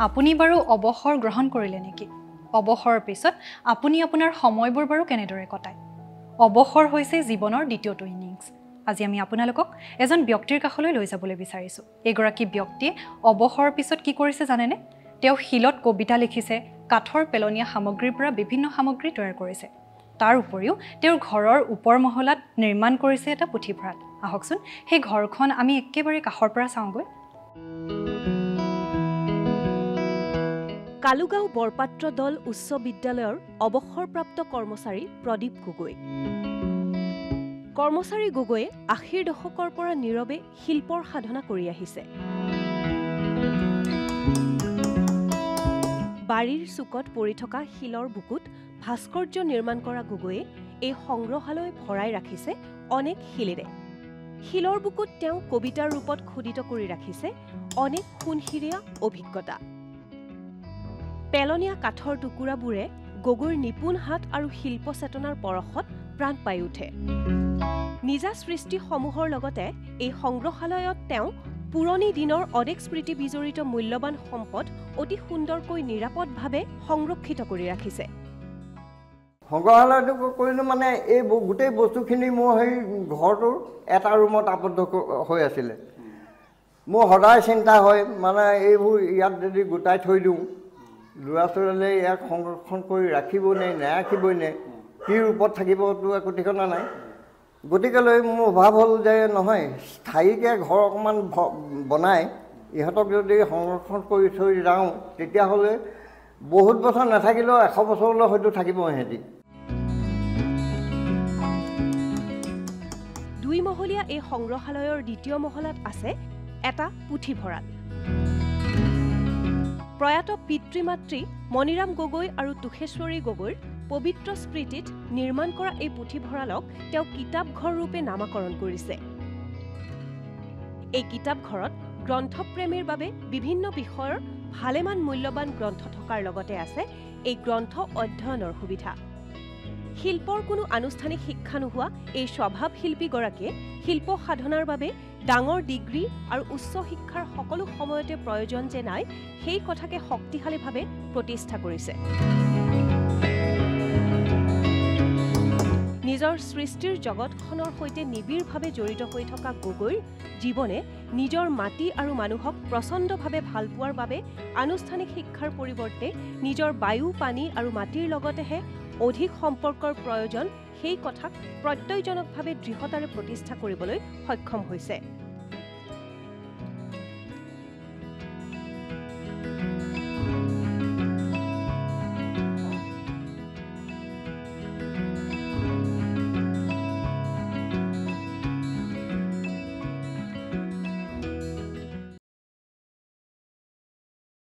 আপুনি বাৰু অৱসৰ গ্ৰহণ কৰিলে নেকি? অৱসৰৰ পিছত আপুনি আপোনাৰ সময়বোৰ বাৰু কেনেদৰে কটায়? অৱসৰ হৈছে জীৱনৰ দ্বিতীয়টো ইনিংছ। আজি আমি আপোনালোকক এজন ব্যক্তিৰ কাষলৈ লৈ যাবলৈ বিচাৰিছোঁ। এগৰাকী ব্যক্তিয়ে অৱসৰৰ পিছত কি কৰিছে জানেনে? তেওঁ শিলত কবিতা লিখিছে, কাঠৰ পেলনীয়া সামগ্ৰীৰ পৰা বিভিন্ন সামগ্ৰী তৈয়াৰ কৰিছে। তাৰ উপৰিও তেওঁৰ ঘৰৰ ওপৰ মহলাত নিৰ্মাণ কৰিছে এটা পুথিভঁৰাল। আহকচোন সেই ঘৰখন আমি একেবাৰে কাষৰ পৰা চাওঁগৈ। কালুগাঁও বৰপাত্ৰ দল উচ্চ বিদ্যালয়ৰ অৱসৰপ্ৰাপ্ত কৰ্মচাৰী প্ৰদীপ গগৈ। কৰ্মচাৰী গগৈয়ে ৮০ৰ দশকৰ পৰা নীৰৱে শিল্পৰ সাধনা কৰি আহিছে। বাৰীৰ চুকত পৰি থকা শিলৰ বুকুত ভাস্কৰ্য নিৰ্মাণ কৰা গগৈয়ে এই সংগ্ৰহালয় ভৰাই ৰাখিছে অনেক শিলেৰে। শিলৰ বুকুত তেওঁ কবিতাৰ ৰূপত খোদিত কৰি ৰাখিছে অনেক সোণশিৰীয়া অভিজ্ঞতা। পেলনীয়া কাঠৰ টুকুৰাবোৰে গগৈৰ নিপুণ হাত আৰু শিল্প চেতনাৰ পৰশত প্ৰাণ পাই উঠে। নিজা সৃষ্টিসমূহৰ লগতে এই সংগ্ৰহালয়ত তেওঁ পুৰণি দিনৰ অনেক স্মৃতি বিজড়িত মূল্যৱান সম্পদ অতি সুন্দৰকৈ নিৰাপদভাৱে সংৰক্ষিত কৰি ৰাখিছে। সংগ্ৰহালয়টো কৰিলোঁ মানে এই গোটেই বস্তুখিনি মোৰ সেই ঘৰটোৰ এটা ৰুমত আবদ্ধ হৈ আছিলে। মোৰ সদায় চিন্তা হয় মানে এইবোৰ ইয়াত যদি গোটাই থৈ দিওঁ, ল'ৰা ছোৱালীয়ে ইয়াক সংৰক্ষণ কৰি ৰাখিবনে নাৰাখিবনে, কি ৰূপত থাকিবতো একো ঠিকনা নাই। গতিকেলৈ মোৰ অভাৱ হ'ল যে নহয়, স্থায়ীকৈ ঘৰ অকণমান বনাই ইহঁতক যদি সংৰক্ষণ কৰি থৈ যাওঁ, তেতিয়াহ'লে বহুত বছৰ নাথাকিলেও ১০০ বছৰলৈ হয়তো থাকিব সিহঁতি। দুইমহলীয়া এই সংগ্ৰহালয়ৰ দ্বিতীয় মহলাত আছে এটা পুথিভঁৰাল। প্ৰয়াত পিতৃ মাতৃ মণিৰাম গগৈ আৰু তুষেশ্বৰী গগৈৰ পবিত্ৰ স্মৃতিত নিৰ্মাণ কৰা এই পুথিভঁৰালক তেওঁ কিতাপঘৰ ৰূপে নামাকৰণ কৰিছে। এই কিতাপঘৰত গ্ৰন্থপ্ৰেমীৰ বাবে বিভিন্ন বিষয়ৰ ভালেমান মূল্যৱান গ্ৰন্থ থকাৰ লগতে আছে এই গ্ৰন্থ অধ্যয়নৰ সুবিধা। শিল্পৰ কোনো আনুষ্ঠানিক শিক্ষা নোহোৱা এই স্বভাৱ শিল্পীগৰাকীয়ে শিল্প সাধনাৰ বাবে ডাঙৰ ডিগ্ৰী আৰু উচ্চ শিক্ষাৰ সকলো সময়তে প্ৰয়োজন যে নাই, সেই কথাকে শক্তিশালীভাৱে প্ৰতিষ্ঠা কৰিছে। নিজৰ সৃষ্টিৰ জগতখনৰ সৈতে নিবিড়ভাৱে জড়িত হৈ থকা গগৈৰ জীৱনে নিজৰ মাটি আৰু মানুহক প্ৰচণ্ডভাৱে ভাল পোৱাৰ বাবে আনুষ্ঠানিক শিক্ষাৰ পৰিৱৰ্তে নিজৰ বায়ু, পানী আৰু মাটিৰ লগতেহে অধিক সম্পৰ্কৰ প্ৰয়োজন, সেই কথাক প্ৰত্যয়জনকভাৱে দৃঢ়তাৰে প্ৰতিষ্ঠা কৰিবলৈ সক্ষম হৈছে।